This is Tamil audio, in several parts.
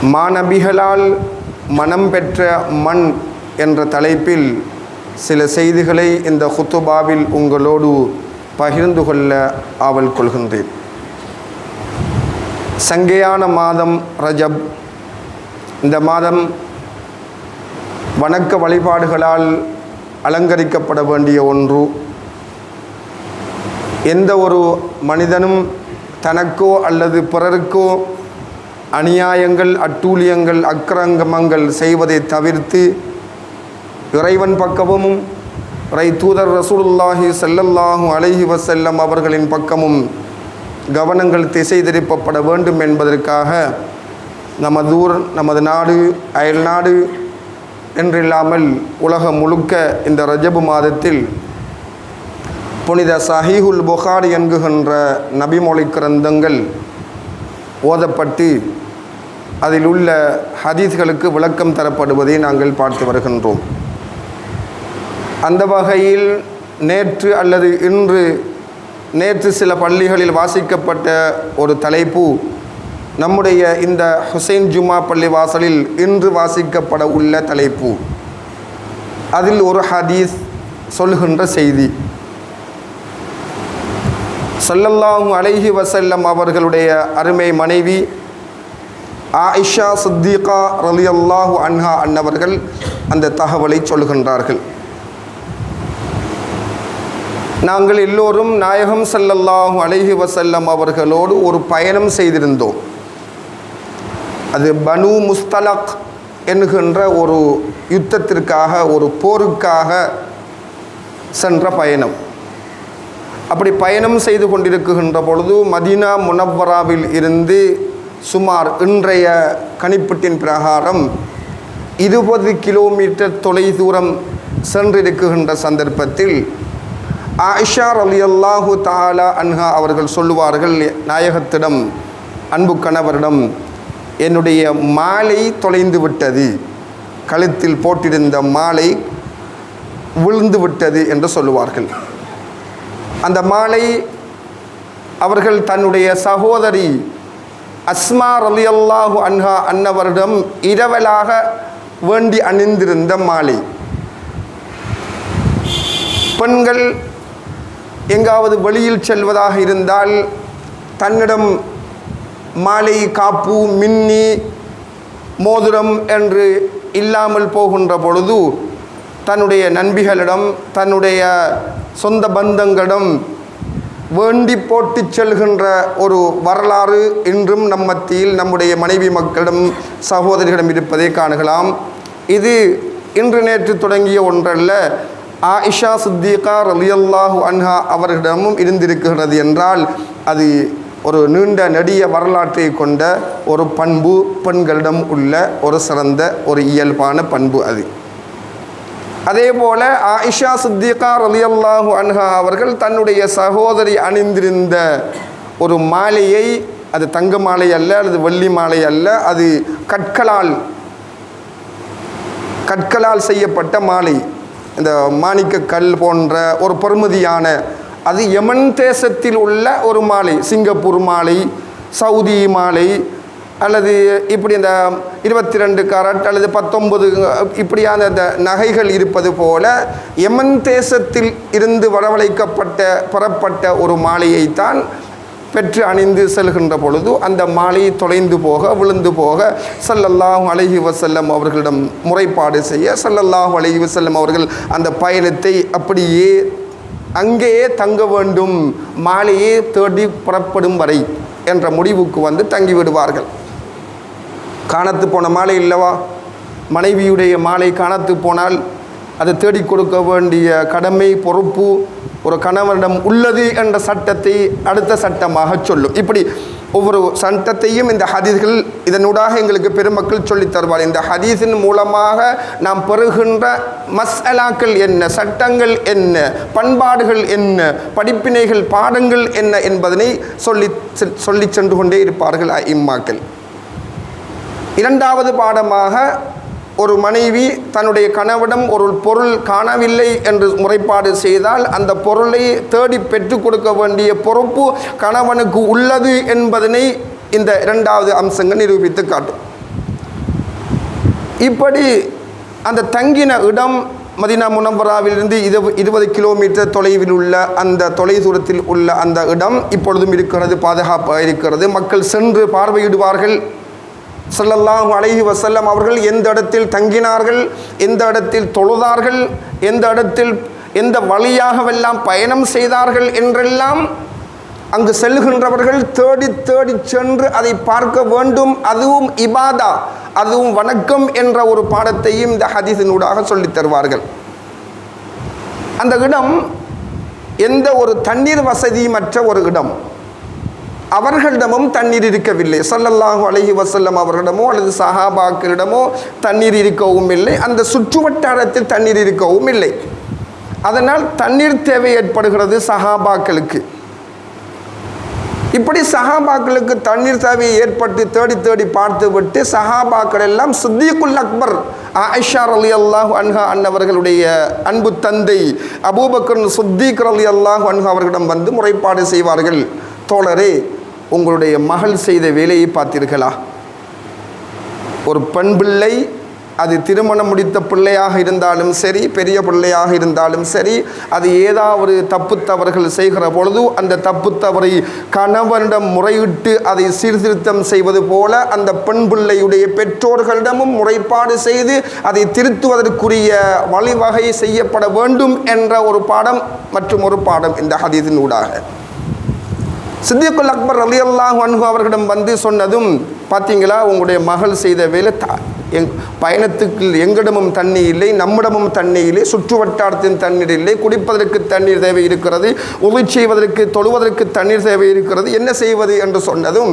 மாநபிகளால் மனம் பெற்ற மண் என்ற தலைப்பில் சில செய்திகளை இந்த குத்துபாவில் உங்களோடு பகிர்ந்து கொள்ள ஆவல் கொள்கின்றேன். சங்கையான மாதம் ரஜப். இந்த மாதம் வணக்க வழிபாடுகளால் அலங்கரிக்கப்பட வேண்டிய ஒன்று. எந்த ஒரு மனிதனும் தனக்கோ அல்லது பிறருக்கோ அநியாயங்கள், அட்டூழியங்கள், அக்கிரமங்கள் செய்வதை தவிர்த்து இறைவன் பக்கமும் இறை தூதர் ரசூலுல்லாஹி ஸல்லல்லாஹு அலைஹி வஸல்லம் அவர்களின் பக்கமும் கவனங்கள் திசை திருப்பப்பட வேண்டும் என்பதற்காக நமது நாடு, அயல் நாடு என்றில்லாமல் உலகம் முழுக்க இந்த ரஜபு மாதத்தில் புனித சஹீஹுல் புகாரி என்கின்ற நபிமொழி கிரந்தங்கள் ஓதப்பட்டு அதில் உள்ள ஹதீஸ்களுக்கு விளக்கம் தரப்படுவதை நாங்கள் பார்த்து வருகின்றோம். அந்த வகையில் நேற்று சில பள்ளிகளில் வாசிக்கப்பட்ட ஒரு தலைப்பு நம்முடைய இந்த ஹுசைன் ஜும்மா பள்ளி வாசலில் இன்று வாசிக்கப்பட உள்ள தலைப்பு. அதில் ஒரு ஹதீஸ் சொல்கின்ற செய்தி, ஸல்லல்லாஹு அலைஹி வஸல்லம் அவர்களுடைய அருமை மனைவி ஆயிஷா சித்திகா ரலியல்லாஹு அன்ஹா அன்னவர்கள் அந்த தகவலை சொல்கின்றார்கள். நாங்கள் எல்லோரும் நாயகம் ஸல்லல்லாஹு அலைஹி வஸல்லம் அவர்களோடு ஒரு பயணம் செய்திருந்தோம். அது பனு முஸ்தலக் என்கின்ற ஒரு யுத்தத்திற்காக, ஒரு போருக்காக சென்ற பயணம். அப்படி பயணம் செய்து கொண்டிருக்கின்ற பொழுது மதீனா முனவ்வராவில் இருந்து சுமார் இன்றைய கணிப்பீட்டின் பிரகாரம் 20 கிலோமீட்டர் தொலைதூரம் சென்றிருக்கின்ற சந்தர்ப்பத்தில் ஆயிஷா ரலியல்லாஹு தஆலா அன்ஹா அவர்கள் சொல்லுவார்கள், நாயகத்திடம், அன்பு கணவரிடம், என்னுடைய மாலை தொலைந்து விட்டது, கழுத்தில் போட்டிருந்த மாலை விழுந்து விட்டது என்று சொல்லுவார்கள். அந்த மாலை அவர்கள் தன்னுடைய சகோதரி அஸ்மா ரலியல்லாஹு அன்ஹா அன்னவரிடம் இரவலாக வேண்டி அணிந்திருந்த மாலை. பெண்கள் எங்காவது வெளியில் செல்வதாக இருந்தால் தன்னிடம் மாலை, காப்பு, மின்னி, மோதிரம் என்று இல்லாமல் போகின்ற பொழுது தன்னுடைய நண்பிகளிடம், தன்னுடைய சொந்த பந்தங்களிடம் வேண்டி போட்டு செல்கின்ற ஒரு வரலாறு இன்றும் நம் மத்தியில் நம்முடைய மனைவி மக்களிடம், சகோதரிகளிடம் இருப்பதை காணலாம். இது இன்று நேற்று தொடங்கிய ஒன்றல்ல. ஆயிஷா சித்திகா ரலியல்லாஹு அன்ஹா அவர்களிடமும் இருந்திருக்கிறது என்றால் அது ஒரு நீண்ட நெடிய வரலாற்றை கொண்ட ஒரு பண்பு, பெண்களிடம் உள்ள ஒரு சிறந்த ஒரு இயல்பான பண்பு அது. அதே போல ஆயிஷா சித்திகா ரலியல்லாஹு அன்ஹா அவர்கள் தன்னுடைய சகோதரி அணிந்திருந்த ஒரு மாலையை, அது தங்க மாலை அல்ல, அல்லது வெள்ளி மாலை அல்ல, அது கற்களால் செய்யப்பட்ட மாலை, இந்த மாணிக்க கல் போன்ற ஒரு பெறுமதியான, அது யமன் தேசத்தில் உள்ள ஒரு மாலை, சிங்கப்பூர் மாலை, சவுதி மாலை, அல்லது இப்படி இந்த 22 காரட் அல்லது 19 இப்படியான இந்த நகைகள் இருப்பது போல யமன் தேசத்தில் இருந்து பெறப்பட்ட ஒரு மாலையைத்தான் பெற்று அணிந்து செல்கின்ற பொழுது அந்த மாலை தொலைந்து போக, விழுந்து போக ஸல்லல்லாஹு அலைஹி வஸல்லம் அவர்களிடம் முறைப்பாடு செய்ய, ஸல்லல்லாஹு அலைஹி வஸல்லம் அவர்கள் அந்த பயணத்தை அப்படியே அங்கேயே தங்க வேண்டும், மாலையே தேடி புறப்படும் வரை என்ற முடிவுக்கு வந்து தங்கிவிடுவார்கள். காணத்து போன மாலை இல்லவா, மனைவியுடைய மாலை காணத்து போனால் அதை தேடி கொடுக்க வேண்டிய கடமை, பொறுப்பு ஒரு கணவனிடம் உள்ளது என்ற சட்டத்தை அடுத்த சட்டமாக சொல்லும். இப்படி ஒவ்வொரு சட்டத்தையும் இந்த ஹதீஸ்கள் இதனூடாக எங்களுக்கு பெருமக்கள் சொல்லித் தருவார். இந்த ஹதீஸின் மூலமாக நாம் பெறுகின்ற மஸ்அலாக்கள் என்ன, சட்டங்கள் என்ன, பண்பாடுகள் என்ன, படிப்பினைகள், பாடங்கள் என்ன என்பதனை சொல்லி சென்று கொண்டே இருப்பார்கள் இம்மாக்கள். இரண்டாவது பாடமாக, ஒரு மனைவி தன்னுடைய கணவனிடம் ஒரு பொருள் காணவில்லை என்று முறைப்பாடு செய்தால் அந்த பொருளை தேடி பெற்றுக் கொடுக்க வேண்டிய பொறுப்பு கணவனுக்கு உள்ளது என்பதனை இந்த இரண்டாவது அம்சங்கள் நிரூபித்து காட்டும். இப்படி அந்த தங்கின இடம் மதீனா முனவ்வராவிலிருந்து 20 கிலோமீட்டர் தொலைவில் உள்ள அந்த தொலைதூரத்தில் உள்ள அந்த இடம் இப்பொழுதும் இருக்கிறது, பாதுகாப்பாக இருக்கிறது. மக்கள் சென்று பார்வையிடுவார்கள். ஸல்லல்லாஹு அலைஹி வஸல்லம் அவர்கள் எந்த இடத்தில் தங்கினார்கள், எந்த இடத்தில் தொழுதார்கள், எந்த இடத்தில் எந்த வழியாகவெல்லாம் பயணம் செய்தார்கள் என்றெல்லாம் அங்கு செல்கின்றவர்கள் தேடி தேடி சென்று அதை பார்க்க வேண்டும். அதுவும் இபாதா, அதுவும் வணக்கம் என்ற ஒரு பாடத்தையும் இந்த ஹதீஸினூடாக சொல்லித் தருவார்கள். அந்த இடம் எந்த ஒரு தண்ணீர் வசதியமற்ற ஒரு இடம். அவர்களிடமும் தண்ணீர் இருக்கவில்லை. ஸல்லல்லாஹு அலைஹி வஸல்லம் அவர்களிடமோ அல்லது சஹாபாக்களிடமோ தண்ணீர் இருக்கவும் இல்லை. அந்த சுற்று வட்டாரத்தில் தண்ணீர் இருக்கவும் இல்லை. அதனால் தண்ணீர் தேவை ஏற்படுகிறது சஹாபாக்களுக்கு. இப்படி சஹாபாக்களுக்கு தண்ணீர் தேவை ஏற்பட்டு தேடி தேடி பார்த்து விட்டு சஹாபாக்கள் எல்லாம் சித்திகுல் அக்பர் ஆயிஷா ரலியல்லாஹு அன்ஹா அன்னவர்களுடைய அன்பு தந்தை அபூபக்கர் சித்திக் ரலியல்லாஹு அன்ஹு அவர்களிடம் வந்து முறைப்பாடு செய்வார்கள். தோழரே, உங்களுடைய மகள் செய்த வேலையை பார்த்தீர்களா? ஒரு பெண் பிள்ளை, அது திருமணம் முடித்த பிள்ளையாக இருந்தாலும் சரி, பெரிய பிள்ளையாக இருந்தாலும் சரி, அது ஏதாவது தப்பு தவறுகள் செய்கிற பொழுது அந்த தப்பு தவறை கணவனிடம் முறையிட்டு அதை சீர்திருத்தம் செய்வது போல அந்த பெண் பிள்ளையுடைய பெற்றோர்களிடமும் முறைப்பாடு செய்து அதை திருத்துவதற்குரிய வழிவகை செய்யப்பட வேண்டும் என்ற ஒரு பாடம் மற்றும் ஒரு பாடம் இந்த ஹதீஸின் ஊடாக. சித்திகுல் அக்பர் ரலியல்லாஹு அன்ஹு அவர்களிடம் வந்து சொன்னதும், பார்த்தீங்களா உங்களுடைய மகள் செய்த வேலை, பயணத்துக்கு எங்களிடமும் தண்ணி இல்லை, நம்மிடமும் தண்ணி இல்லை, சுற்று வட்டாரத்தின் தண்ணீர் இல்லை, குடிப்பதற்கு தண்ணீர் தேவை இருக்கிறது, உழு செய்வதற்கு தொழுவதற்கு தண்ணீர் தேவை இருக்கிறது, என்ன செய்வது என்று சொன்னதும்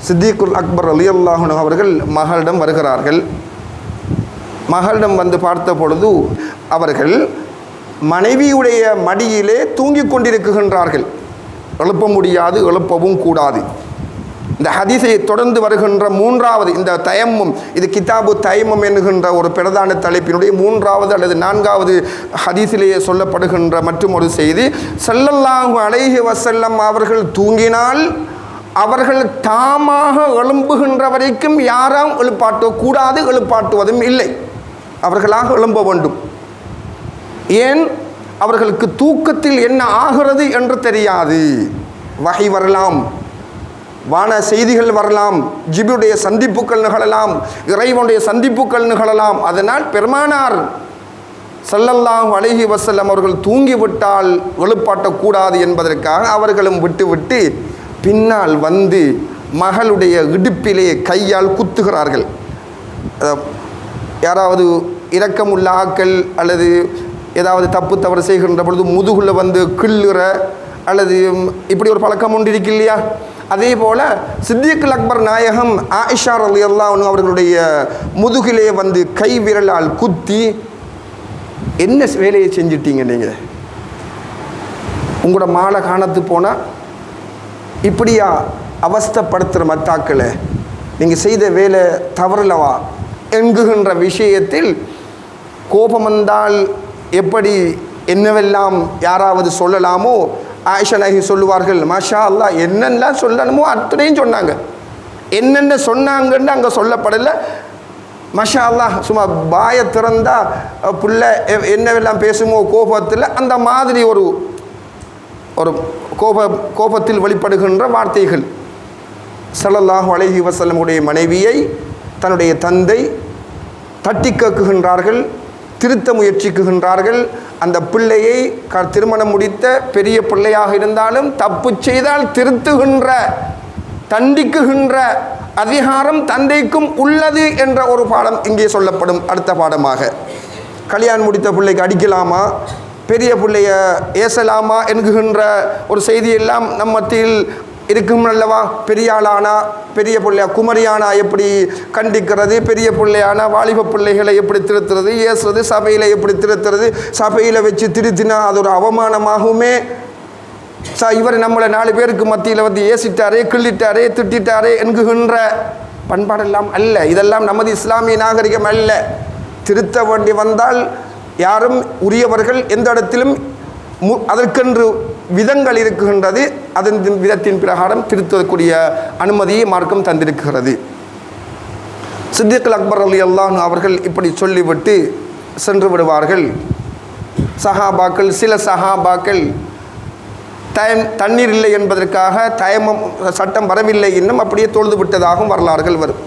சித்திகுல் அக்பர் ரலியல்லாஹு அன்ஹு அவர்கள் மகளிடம் வருகிறார்கள். மகளிடம் வந்து பார்த்த பொழுது அவர்கள் மனைவியுடைய மடியிலே தூங்கிக் கொண்டிருக்கின்றார்கள். எழுப்ப முடியாது, எழுப்பவும் கூடாது. இந்த ஹதீஸை தொடர்ந்து வருகின்ற மூன்றாவது இந்த தயம்மும், இது கிதாபு தயம்மும் என்கின்ற ஒரு பிரதான தலைப்பினுடைய 3வது அல்லது 4வது ஹதீஸிலேயே சொல்லப்படுகின்ற மற்றும் ஒரு செய்தி, ஸல்லல்லாஹு அலைஹி வஸல்லம் அவர்கள் தூங்கினால் அவர்கள் தாமாக எழும்புகின்ற வரைக்கும் யாரும் எழுப்பாட்டக்கூடாது, எழுப்பாட்டுவதும் இல்லை. அவர்களாக எழும்ப வேண்டும். ஏன்? அவர்களுக்கு தூக்கத்தில் என்ன ஆகிறது என்று தெரியாது. வகை வரலாம், வான செய்திகள் வரலாம், ஜிப்ரீலுடைய சந்திப்புகள் நிகழலாம், இறைவனுடைய சந்திப்புகள் நிகழலாம். அதனால் பெருமானார் ஸல்லல்லாஹு அலைஹி வஸல்லம் அவர்கள் தூங்கிவிட்டால் எழுப்பாட்டக்கூடாது என்பதற்காக அவர்களும் விட்டுவிட்டு பின்னால் வந்து மகளுடைய இடுப்பிலே கையால் குத்துகிறார்கள். யாராவது இரக்கமுள்ள ஆக்கள் அல்லது ஏதாவது தப்பு தவறு செய்கின்ற பொழுது முதுகுல வந்து கிள்ளுற அல்லது இப்படி ஒரு பழக்கம் உண்டு இருக்கு இல்லையா? அதே போல் சித்திகுல் அக்பர் நாயகம் ஆயிஷா ரலியல்லாஹு அன்ஹா அவர்களுடைய முதுகிலே வந்து கை விரலால் குத்தி, என்ன வேலையை செஞ்சிட்டீங்க நீங்கள்? உங்களோட மாலை காணத்து போனால் இப்படியா அவஸ்தைப்படுத்துகிற மத்தாக்களை, நீங்கள் செய்த வேலை தவறலவா என்குகின்ற விஷயத்தில் கோபம் வந்தால் எப்படி என்னவெல்லாம் யாராவது சொல்லலாமோ, ஆயிஷா நாயகி சொல்லுவார்கள், மாஷா அல்லாஹ் என்னெல்லாம் சொல்லணுமோ அத்தனையும் சொன்னாங்க. என்னென்ன சொன்னாங்கன்னு அங்கே சொல்லப்படலை. மாஷா அல்லாஹ் சும்மா பாயை திறந்தா புள்ள என்னவெல்லாம் பேசுமோ கோபத்தில், அந்த மாதிரி ஒரு கோபத்தில் வெளிப்படுகின்ற வார்த்தைகள். ஸல்லல்லாஹு அலைஹி வஸல்லமுடைய மனைவியை தன்னுடைய தந்தை தட்டி கேட்குகின்றார்கள், திருத்த முயற்சிக்குகின்றார்கள். அந்த பிள்ளையை திருமணம் முடித்த பெரிய பிள்ளையாக இருந்தாலும் தப்பு செய்தால் திருத்துகின்ற, தண்டிக்குகின்ற அதிகாரம் தந்தைக்கும் உள்ளது என்ற ஒரு பாடம் இங்கே சொல்லப்படும். அடுத்த பாடமாக, கல்யாணம் முடித்த பிள்ளைக்கு அடிக்கலாமா, பெரிய பிள்ளைய ஏசலாமா என்கின்ற ஒரு செய்தியெல்லாம் நம்ம மத்தியில் இருக்கும் அல்லவா? பெரிய ஆளானா, பெரிய பிள்ளையா குமரியானா எப்படி கண்டிக்கிறது, பெரிய பிள்ளையானா வாலிப பிள்ளைகளை எப்படி திருத்துறது, ஏசுறது, சபையில் எப்படி திருத்துறது, சபையில் வச்சு திருத்தினா அது ஒரு அவமானமாகுமே, இவர் நம்மளை 4 பேருக்கு மத்தியில் வந்து ஏசிட்டாரே, கிள்ளிட்டாரே, திட்டாரே என்கின்ற பண்பாடெல்லாம் அல்ல. இதெல்லாம் நமது இஸ்லாமிய நாகரிகம் அல்ல. திருத்த வேண்டி வந்தால் யாரும் உரியவர்கள் எந்த இடத்திலும் அதற்கென்று விதங்கள் இருக்குகின்றது. அதன் விதத்தின் பிரகாரம் திருத்தக்கூடிய அனுமதியை மார்க்கம் தந்திருக்கிறது. சித்திக் அக்பர் ரலியல்லாஹு அன்ஹு அவர்கள் இப்படி சொல்லிவிட்டு சென்று விடுவார்கள். சஹாபாக்கள், சில சஹாபாக்கள் தண்ணீர் இல்லை என்பதற்காக தயமம் சட்டம் வரவில்லை இன்னும் அப்படியே தொழுது விட்டதாகவும் வரலாறுகள் வரும்.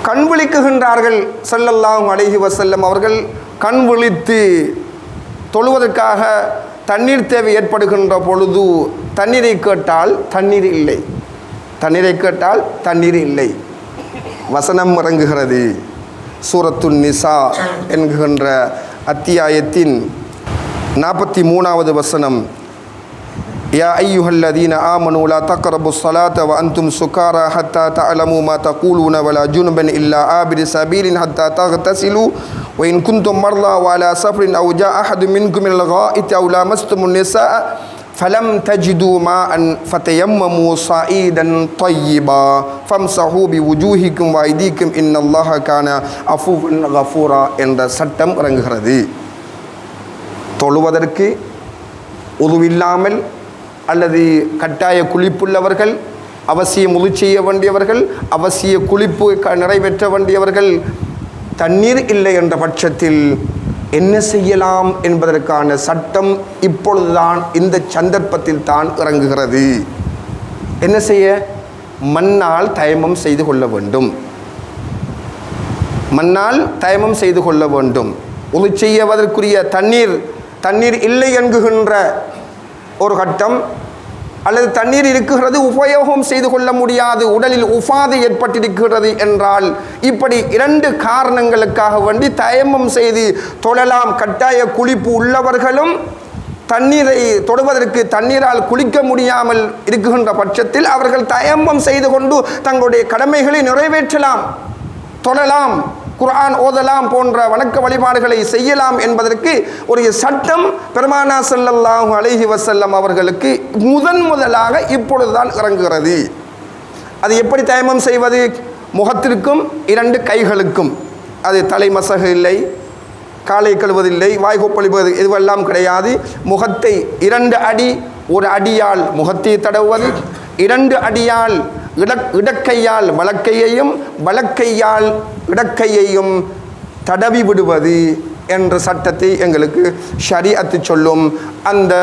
கண் விழிக்குகின்றார்கள் ஸல்லல்லாஹு அலைஹி வஸல்லம் அவர்கள். கண் விழித்து தொழுவதற்காக தண்ணீர் தேவை ஏற்படுகின்ற பொழுது தண்ணீரை கேட்டால் தண்ணீர் இல்லை, தண்ணீரை கேட்டால் தண்ணீர் இல்லை. வசனம் இறங்குகிறது. சூரத்துன் நிசா என்கின்ற அத்தியாயத்தின் 43வது வசனம். யா அய்யுஹல்லதீன ஆமனூ லா தக்ரபுஸ் ஸலாத வ அன்தும் சுகாரா ஹத்தா தஅலமூ மா தகூலூன வலா ஜுனுபன் இல்லா ஆபிரி சபீலின் ஹத்தா தக்தஸிலூ வ இன் குன்தும் மர்லா வ அலா ஸஃப்ரின் அவ் ஜாஅ அஹதும் மின்கும் மினல் காயித் அவ் லாமஸ்துமுன் நிஸாஅ ஃபலம் தஜிது மாஅன் ஃபதயம்மமூ ஸஈதன் த்வய்யிபா ஃபம்ஸஹூ பிவுஜூஹிக்கும் வ ஐதீக்கும் இன்னல்லாஹ கான அஃபூவன் கஃபூரா என்ற சட்டம் இறங்குகிறது. தொழுவதற்கு உதுவில்லாமல் அல்லது கட்டாய குளிப்புள்ளவர்கள், அவசிய முது செய்ய வேண்டியவர்கள், அவசிய குளிப்பு நிறைவேற்ற வேண்டியவர்கள் தண்ணீர் இல்லை என்ற பட்சத்தில் என்ன செய்யலாம் என்பதற்கான சட்டம் இப்பொழுதுதான், இந்த சந்தர்ப்பத்தில் தான் இறங்குகிறது. என்ன செய்ய? மண்ணால் தயமம் செய்து கொள்ள வேண்டும். மண்ணால் தயமம் செய்து கொள்ள வேண்டும். உது செய்வதற்குரிய தண்ணீர் இல்லை என்கின்ற ஒரு கட்டம், அல்லது தண்ணீர் இருக்கிறது உபயோகம் செய்து கொள்ள முடியாது, உடலில் உபாதை ஏற்பட்டிருக்கிறது என்றால், இப்படி 2 காரணங்களுக்காக வேண்டி தயமம் செய்து தொழலாம். கட்டாய குளிப்பு உள்ளவர்களும் தண்ணீரை தொடுவதற்கு தண்ணீரால் குளிக்க முடியாமல் இருக்கின்ற பட்சத்தில் அவர்கள் தயமம் செய்து கொண்டு தங்களுடைய கடமைகளை நிறைவேற்றலாம், தொழலாம், குர்ஆன் ஓதலாம், போன்ற வணக்க வழிபாடுகளை செய்யலாம் என்பதற்கு ஒரு சட்டம் பெருமானா ஸல்லல்லாஹு அலைஹி வஸல்லம் அவர்களுக்கு முதலாக இப்பொழுதுதான் இறங்குகிறது. அது எப்படி தயமம் செய்வது? முகத்திற்கும் 2 கைகளுக்கும். அது தலை மசகு இல்லை, காலை கழுவதில்லை, வாய் கொப்பளிப்பது இதுவெல்லாம் கிடையாது. முகத்தை 2 அடி, ஒரு அடியால் முகத்தை தடவுவது, 2 அடியால் இடக்கையால் வலக்கையையும் வலக்கையால் இடக்கையையும் தடவி விடுவது என்ற சட்டத்தை எங்களுக்கு ஷரீஅத்து சொல்லும். அந்த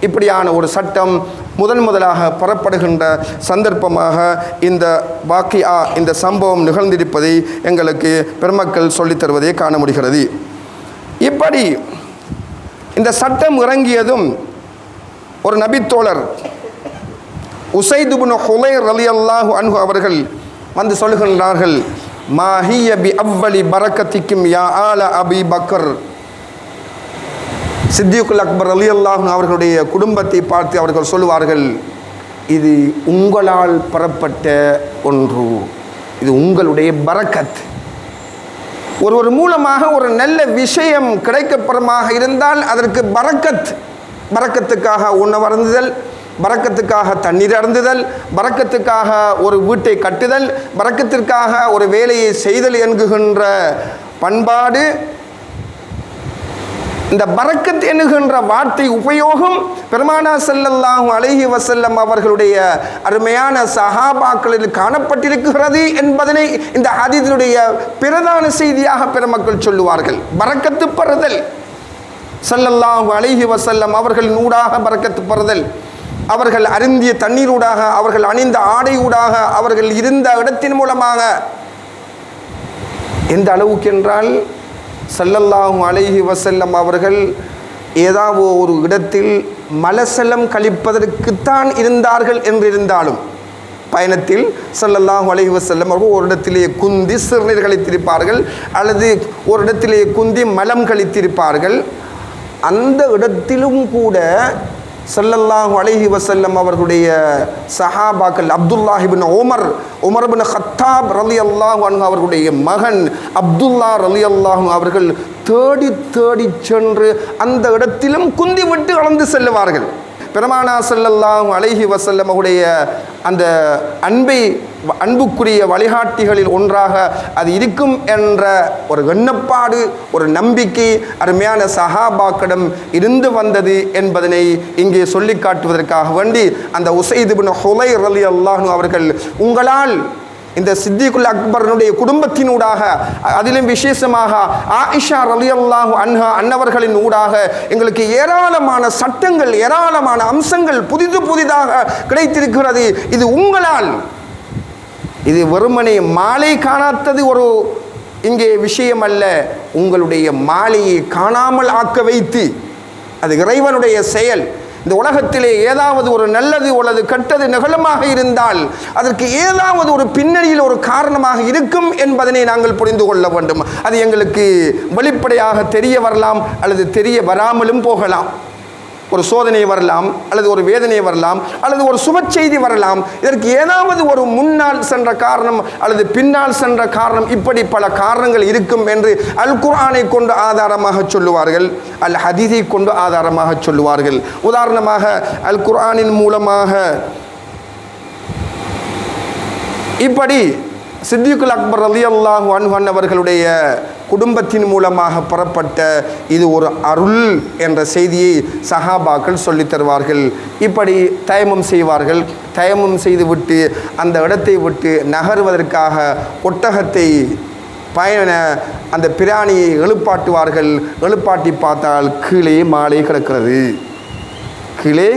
இப்படியான ஒரு சட்டம் முதலாக பெறப்படுகின்ற சந்தர்ப்பமாக இந்த வாக்கியா, இந்த சம்பவம் நிகழ்ந்திருப்பதை எங்களுக்கு பெருமக்கள் சொல்லித் தருவதை காண முடிகிறது. இப்படி இந்த சட்டம் இறங்கியதும் ஒரு நபித்தோழர் உஸைத் இப்னு ஹுலைர் ரலியல்லாஹு அன்ஹு அவர்கள் வந்து சொல்லுகின்றார்கள், மா ஹிய பி அவ்வலி பரக்கத்திக்கும் யா ஆல அபி பக்கர். சித்திக் அக்பர் ரலியல்லாஹு அன்ஹு அவர்களுடைய குடும்பத்தை பார்த்து அவர்கள் சொல்லுவார்கள், இது உங்களால் பெறப்பட்ட ஒன்று, இது உங்களுடைய பரக்கத். ஒருவர் மூலமாக ஒரு நல்ல விஷயம் கிடைக்கப்பெறமாக இருந்தால் அதற்கு பரக்கத்துக்காக உணவு அருந்துதல், பரக்கத்துக்காக தண்ணீர் அருந்துதல், பரக்கத்துக்காக ஒரு வீட்டை கட்டுதல், பரக்கத்திற்காக ஒரு வேலையை செய்தல் என்கின்ற பண்பாடு, இந்த பரக்கத் என்கின்ற வார்த்தை உபயோகம் பெருமானா ஸல்லல்லாஹு அலைஹி வஸல்லம் அவர்களுடைய அருமையான சஹாபாக்களில் காணப்பட்டிருக்கிறது என்பதனை இந்த ஹதீஸினுடைய பிரதான செய்தியாக பெருமக்கள் சொல்லுவார்கள். பரக்கத்து பெறுதல், ஸல்லல்லாஹு அலைஹி வஸல்லம் அவர்களின் ஊடாக பரக்கத்து பெறுதல், அவர்கள் அருந்திய தண்ணீரூடாக, அவர்கள் அணிந்த ஆடை ஊடாக, அவர்கள் இருந்த இடத்தின் மூலமாக. எந்த அளவுக்கு என்றால் ஸல்லல்லாஹு அலைஹி வஸல்லம் அவர்கள் ஏதாவது ஒரு இடத்தில் மலசலம் கழிப்பதற்குத்தான் இருந்தார்கள் என்றிருந்தாலும், பயணத்தில் ஸல்லல்லாஹு அலைஹி வஸல்லம் அவர்கள் ஒரு இடத்திலே குந்தி சிறுநீர் கழித்திருப்பார்கள், அல்லது ஒரு இடத்திலே குந்தி மலம் கழித்திருப்பார்கள். அந்த இடத்திலும் கூட ஸல்லல்லாஹு அலைஹி வஸல்லம் அவர்களுடைய சஹாபாக்கள் அப்துல்லாஹ் இப்னு உமர் இப்னு கத்தாப் ரலியல்லாஹு அன்ஹு அவர்களுடைய மகன் அப்துல்லா ரலியல்லாஹு அன்ஹு அவர்கள் தேடி தேடி சென்று அந்த இடத்திலும் குந்தி விட்டு கலந்து செல்லுவார்கள். பெருமானா ஸல்லல்லாஹு அலைஹி வஸல்லம் அவருடைய அந்த அன்புக்குரிய வழிகாட்டிகளில் ஒன்றாக அது இருக்கும் என்ற ஒரு எண்ணப்பாடு, ஒரு நம்பிக்கை அருமையான சஹாபாக்களிடம் இருந்து வந்தது என்பதனை இங்கே சொல்லி காட்டுவதற்காக வேண்டி அந்த உஸைத் இப்னு ஹுலைர் ரலியல்லாஹு அன்ஹு அவர்கள், உங்களால் இந்த சித்திகுல் அக்பருடைய குடும்பத்தினூடாக, அதிலும் விசேஷமாக ஆயிஷா ரலியல்லாஹு அன்ஹா அன்னவர்களின் ஊடாக எங்களுக்கு ஏராளமான சட்டங்கள், ஏராளமான அம்சங்கள் புதிதாக கிடைத்திருக்கிறது. இது உங்களால், இது வெறுமனே மாலை காணாதது ஒரு இங்கே விஷயம் அல்ல, உங்களுடைய மாலையை காணாமல் ஆக்க வைத்து, அது இறைவனுடைய செயல். இந்த உலகத்திலே ஏதாவது ஒரு நல்லது அல்லது கெட்டது நிகழமாக இருந்தால் அதற்கு ஏதாவது ஒரு பின்னணியில் ஒரு காரணமாக இருக்கும் என்பதனை நாங்கள் புரிந்து கொள்ள வேண்டும். அது எங்களுக்கு வெளிப்படையாக தெரிய வரலாம் அல்லது தெரிய வராமலும் போகலாம். ஒரு சோதனை வரலாம், அல்லது ஒரு வேதனை வரலாம், அல்லது ஒரு சுப செய்தி வரலாம். இதற்கு ஏதாவது ஒரு முன்னால் சென்ற காரணம் அல்லது பின்னால் சென்ற காரணம், இப்படி பல காரணங்கள் இருக்கும் என்று அல் குர்ஆனை கொண்டு ஆதாரமாக சொல்லுவார்கள், அல் ஹதீஸை கொண்டு ஆதாரமாக சொல்லுவார்கள். உதாரணமாக அல் குர்ஆனின் மூலமாக இப்படி சித்திகுல் அக்பர் ரலியல்லாஹு அன்ஹு அவர்களுடைய குடும்பத்தின் மூலமாக பெறப்பட்ட இது ஒரு அருள் என்ற செய்தியை சஹாபாக்கள் சொல்லித் தருவார்கள். இப்படி தயமம் செய்வார்கள். தயமம் செய்துவிட்டு அந்த இடத்தை விட்டு நகர்வதற்காக ஒட்டகத்தை அந்த பிராணியை எழுப்பாட்டுவார்கள். எழுப்பாட்டி பார்த்தால் கீழே மாலை கிடக்கிறது. கீழே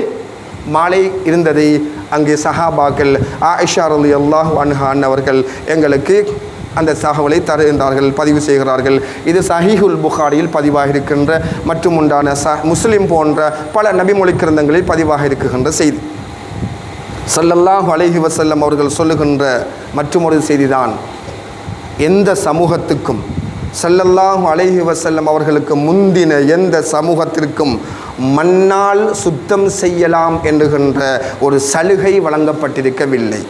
மாலை இருந்ததை அங்கே சஹாபாக்கள் ஆயிஷா ரலியல்லாஹு அன்ஹா அவர்கள் எங்களுக்கு அந்த தகவலை தருகின்றார்கள், பதிவு செய்கிறார்கள். இது சஹீஹுல் புகாரியில் பதிவாக இருக்கின்ற மற்றும் உண்டான முஸ்லிம் போன்ற பல நபிமொழி கிரந்தங்களில் பதிவாக இருக்குகின்ற செய்தி. ஸல்லல்லாஹு அலைஹி வஸல்லம் அவர்கள் சொல்லுகின்ற மற்றொரு செய்திதான், எந்த சமூகத்துக்கும் ஸல்லல்லாஹு அலைஹி வஸல்லம் அவர்களுக்கு முந்தின எந்த சமூகத்திற்கும் மண்ணால் சுத்தம் செய்யலாம் என்கின்ற ஒரு சலுகை வழங்கப்பட்டிருக்கவில்லை.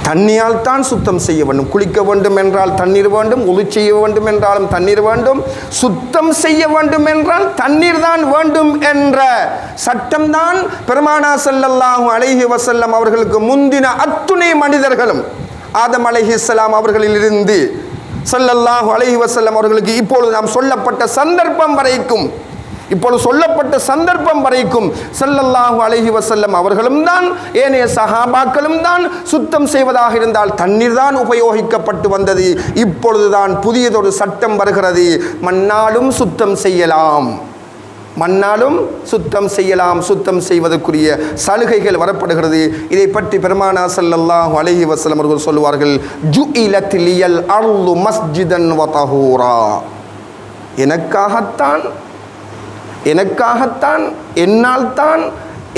தண்ணியால் தான் சுத்தம் செய்ய வேண்டும். குளிக்க வேண்டும் என்றால் தண்ணீர் வேண்டும், உது செய்ய வேண்டும் என்றாலும் தண்ணீர் வேண்டும், சுத்தம் செய்ய வேண்டும் என்றால் தண்ணீர் தான் வேண்டும் என்ற சட்டம்தான் பெருமானார் ஸல்லல்லாஹு அலைஹி வஸல்லம் அவர்களுக்கு முந்தின அத்துணை மனிதர்களும் ஆதம் அலைஹிஸ்ஸலாம் அவர்களிலிருந்து ஸல்லல்லாஹு அலைஹி வஸல்லம் அவர்களுக்கு இப்பொழுது நாம் சொல்லப்பட்ட சந்தர்ப்பம் வரைக்கும், இப்பொழுது சொல்லப்பட்ட சந்தர்ப்பம் வரைக்கும் ஸல்லல்லாஹு அலைஹி வஸல்லம் அவர்களும் தான் ஏனைய சஹாபாக்களும் தான் சுத்தம் செய்வதாக இருந்தால் தண்ணீர் தான் உபயோகிக்கப்பட்டு வந்தது. இப்பொழுதுதான் புதியதொரு சட்டம் வருகிறது, மண்ணாலும் சுத்தம் செய்யலாம், மண்ணாலும் சுத்தம் செய்யலாம், சுத்தம் செய்வதற்குரிய சலுகைகள் வரப்படுகிறது. இதை பற்றி பெருமானார் ஸல்லல்லாஹு அலைஹி வஸல்லம் அவர்கள் சொல்லுவார்கள், ஜுஇலத் லியல் அர்து மஸ்ஜிதன் வ தஹூரா. எனக்காகத்தான் என்னால் தான்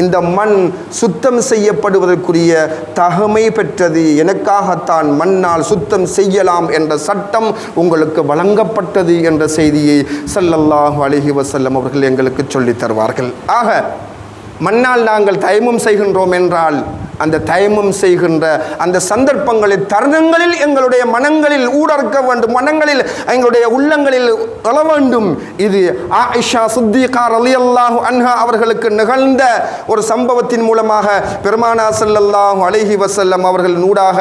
இந்த மண் சுத்தம் செய்யப்படுவதற்குரிய தகமை பெற்றது, எனக்காகத்தான் மண்ணால் சுத்தம் செய்யலாம் என்ற சட்டம் உங்களுக்கு வழங்கப்பட்டது என்ற செய்தியை ஸல்லல்லாஹு அலைஹி வஸல்லம் அவர்கள் எங்களுக்கு சொல்லித் தருவார்கள். ஆக மண்ணால் நாங்கள் தயமம் செய்கின்றோம் என்றால் அந்த தயமம் செய்கின்ற அந்த சந்தர்ப்பங்களில் தருணங்களில் எங்களுடைய மனங்களில் ஊடறுக்க வேண்டும், மனங்களில் எங்களுடைய உள்ளங்களில் எழ வேண்டும். இது ஆயிஷா சித்திகா ரலியல்லாஹு அன்ஹா அவர்களுக்கு நிகழ்ந்த ஒரு சம்பவத்தின் மூலமாக பெருமானார் ஸல்லல்லாஹு அலைஹி வஸல்லம் அவர்கள் நூடாக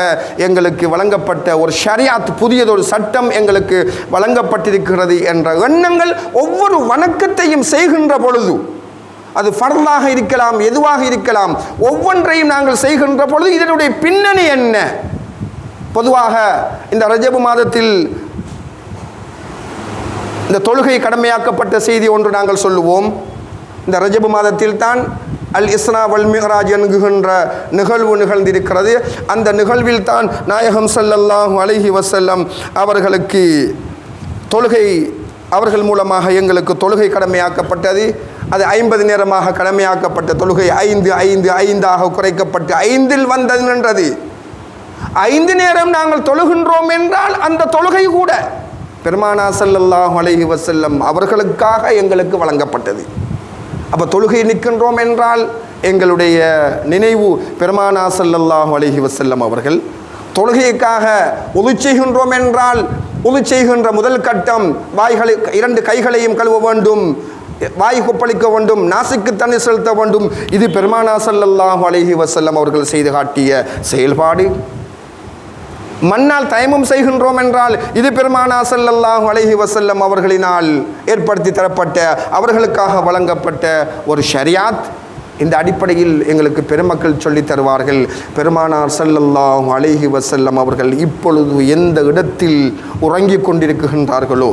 எங்களுக்கு வழங்கப்பட்ட ஒரு ஷரியாத், புதியதொரு சட்டம் எங்களுக்கு வழங்கப்பட்டிருக்கிறது என்ற எண்ணங்கள் ஒவ்வொரு வணக்கத்தையும் செய்கின்ற பொழுது, அது ஃபர்லாக இருக்கலாம், எதுவாக இருக்கலாம், ஒவ்வொன்றையும் நாங்கள் செய்கின்ற பொழுது இதனுடைய பின்னணி என்ன? பொதுவாக இந்த ரஜபு மாதத்தில் இந்த தொழுகை கடமையாக்கப்பட்ட செய்தி ஒன்று நாங்கள் சொல்லுவோம். இந்த ரஜபு மாதத்தில் தான் அல் இஸ்ரா வல் மிஹ்ராஜ் என்கின்ற நிகழ்வு நிகழ்ந்திருக்கிறது. அந்த நிகழ்வில் தான் நாயகம் ஸல்லல்லாஹு அலைஹி வஸல்லம் அவர்களுக்கு தொழுகை, அவர்கள் மூலமாக எங்களுக்கு தொழுகை கடமையாக்கப்பட்டது. அது 50 நேரமாக கடமையாக்கப்பட்ட தொழுகை 5 குறைக்கப்பட்டு 5 வந்தது நின்றது. 5 நேரம் நாங்கள் தொழுகின்றோம் என்றால் அந்த தொழுகை கூட பெருமானார் ஸல்லல்லாஹு அலைஹி வஸல்லம் அவர்களுக்காக எங்களுக்கு வழங்கப்பட்டது. அப்போ தொழுகை நிற்கின்றோம் என்றால் எங்களுடைய நினைவு பெருமானார் ஸல்லல்லாஹு அலைஹி வஸல்லம் அவர்கள். தொழுகைக்காக உது செய்கின்றோம் என்றால் உது செய்கின்ற முதல் கட்டம் வாய்களை 2 கைகளையும் கழுவ வேண்டும், வாய் கொப்பளிக்க வேண்டும், நாசிக்கு தண்ணீர் செலுத்த வேண்டும். இது பெருமானார் ஸல்லல்லாஹு அலைஹி வஸல்லம் அவர்கள் செய்து காட்டிய செயல்பாடு. மண்ணால் தயமம் செய்கின்றோம் என்றால் இது பெருமானார் ஸல்லல்லாஹு அலைஹி வஸல்லம் அவர்களினால் ஏற்படுத்தி தரப்பட்ட, அவர்களுக்காக வழங்கப்பட்ட ஒரு ஷரியாத். இந்த அடிப்படையில் எங்களுக்கு பெருமக்கள் சொல்லித் தருவார்கள், பெருமானார் ஸல்லல்லாஹு அலைஹி வஸல்லம் அவர்கள் இப்பொழுது எந்த இடத்தில் உறங்கிக் கொண்டிருக்கின்றார்களோ,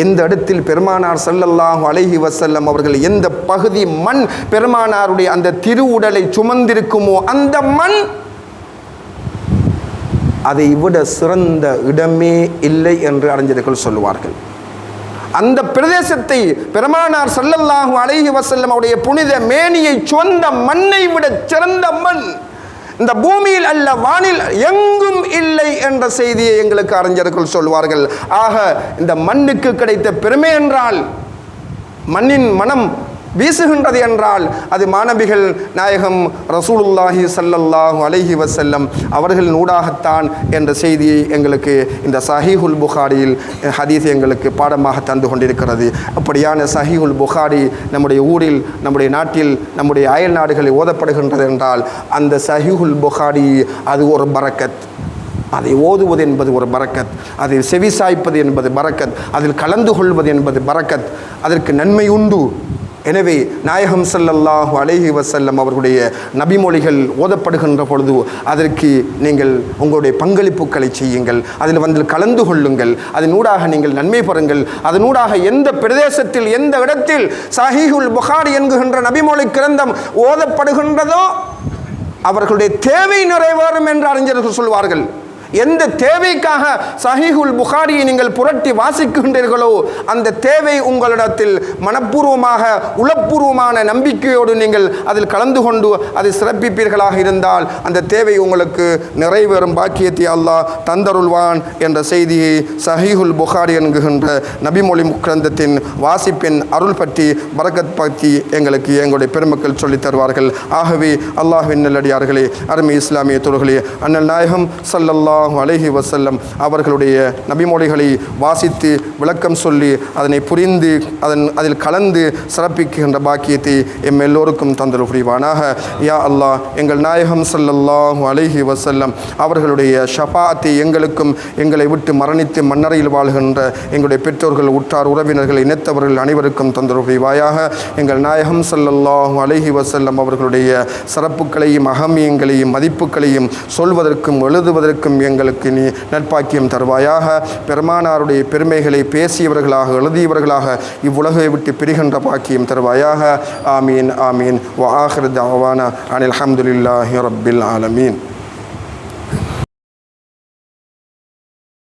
எந்த இடத்தில் பெருமானார் ஸல்லல்லாஹு அலைஹி வஸல்லம் அவர்கள் எந்த பகுதி மண் பெருமானாருடைய அந்த திருவுடலை சுமந்திருக்குமோ அந்த மண், அதை விட சிறந்த இடமே இல்லை என்று அறிஞர்கள் சொல்லுவார்கள். அந்த பிரதேசத்தை பெருமானார் ஸல்லல்லாஹு அலைஹி வஸல்லம் அவருடைய புனித மேனியை சுமந்த மண்ணை விட சிறந்த மண் இந்த பூமியில் அல்ல, வானில் எங்கும் இல்லை என்ற செய்தியை எங்களுக்கு அறிஞர்கள் சொல்வார்கள். ஆக இந்த மண்ணுக்கு கிடைத்த பெருமை என்றால், மண்ணின் மனம் வீசுகின்றது என்றால், அது மாணவிகள் நாயகம் ரசூலுல்லாஹி ஸல்லல்லாஹு அலைஹி வஸல்லம் அவர்களின் ஊடாகத்தான் என்ற செய்தியை எங்களுக்கு இந்த சஹீஹுல் புகாரியில் ஹதீஸ் எங்களுக்கு பாடமாக தந்து கொண்டிருக்கிறது. அப்படியான சஹீஹுல் புகாரி நம்முடைய ஊரில், நம்முடைய நாட்டில், நம்முடைய அயல் நாடுகளில் ஓதப்படுகின்றது என்றால், அந்த சஹீஹுல் புகாரி அது ஒரு பரக்கத். அதை ஓதுவது என்பது ஒரு பரக்கத், அதில் செவிசாய்ப்பது என்பது பரக்கத், அதில் கலந்து கொள்வது என்பது பரக்கத், அதற்கு நன்மை உண்டு. எனவே நாயகம் ஸல்லல்லாஹு அலைஹி வஸல்லம் அவர்களுடைய நபிமொழிகள் ஓதப்படுகின்ற பொழுது அதற்கு நீங்கள் உங்களுடைய பங்களிப்புகளை செய்யுங்கள், அதில் வந்து கலந்து கொள்ளுங்கள், அதனூடாக நீங்கள் நன்மை பெறுங்கள். அதனூடாக எந்த பிரதேசத்தில் எந்த இடத்தில் சஹீஹுல் புகாரி என்கின்ற நபிமொழி கிரந்தம் ஓதப்படுகின்றதோ அவர்களுடைய தேவை நிறைவேறும் என்று அறிஞர்கள் சொல்வார்கள். எந்த தேவைக்காக சஹீஹுல் புகாரியை நீங்கள் புரட்டி வாசிக்கின்றீர்களோ அந்த தேவை உங்களிடத்தில் மனப்பூர்வமாக உளப்பூர்வமான நம்பிக்கையோடு நீங்கள் அதில் கலந்து கொண்டு அதை சிறப்பிப்பீர்களாக இருந்தால் அந்த தேவை உங்களுக்கு நிறைவேறும் பாக்கியத்தை அல்லாஹ் தந்தருள்வான் என்ற செய்தியை சஹீஹுல் புகாரி என்கின்ற நபிமொழி கிரந்தத்தின் வாசிப்பின் அருள் பற்றி பரக்கத் பற்றி எங்களுக்கு எங்களுடைய பெருமக்கள் சொல்லித் தருவார்கள். ஆகவே அல்லாஹ்வின் நல்லடியார்களே, அருமை இஸ்லாமிய தோழர்களே, அண்ணல் நாயகம் ஸல்லல்லாஹு அலைஹி வஸல்லம் அவர்களுடைய நபிமொழிகளை வாசித்து விளக்கம் சொல்லி அதனை புரிந்து அதில் கலந்து சிறப்பிக்கின்ற பாக்கியத்தை எம் எல்லோருக்கும் தந்தல் புரிவானாக. யா அல்லாஹ், எங்கள் நாயகம் ஸல்லல்லாஹு அலைஹி வஸல்லம் அவர்களுடைய ஷஃபாஅத்தை எங்களுக்கும் எங்களை விட்டு மரணித்து மண்ணறையில் வாழ்கின்ற எங்களுடைய பெற்றோர்கள், உற்றார், உறவினர்கள், இனத்தவர்கள் அனைவருக்கும் தந்தல் புரிவாயாக. எங்கள் நாயகம் ஸல்லல்லாஹு அலைஹி வஸல்லம் அவர்களுடைய சிறப்புகளையும் அகமியங்களையும் மதிப்புகளையும் சொல்வதற்கும் எழுதுவதற்கும் எங்களுக்கு நீ நட்பாக்கியம் தருவாயாக. பெருமானாருடைய பெருமைகளை பேசியவர்களாக எழுதியவர்களாக இவ்வுலகை விட்டு பிரிகின்ற பாக்கியம் தருவாயாக. ஆமீன் ஆமீன். வ ஆகிரு தஅவானா அனில் ஹம்துலில்லாஹி ரப்பில் ஆலமீன்.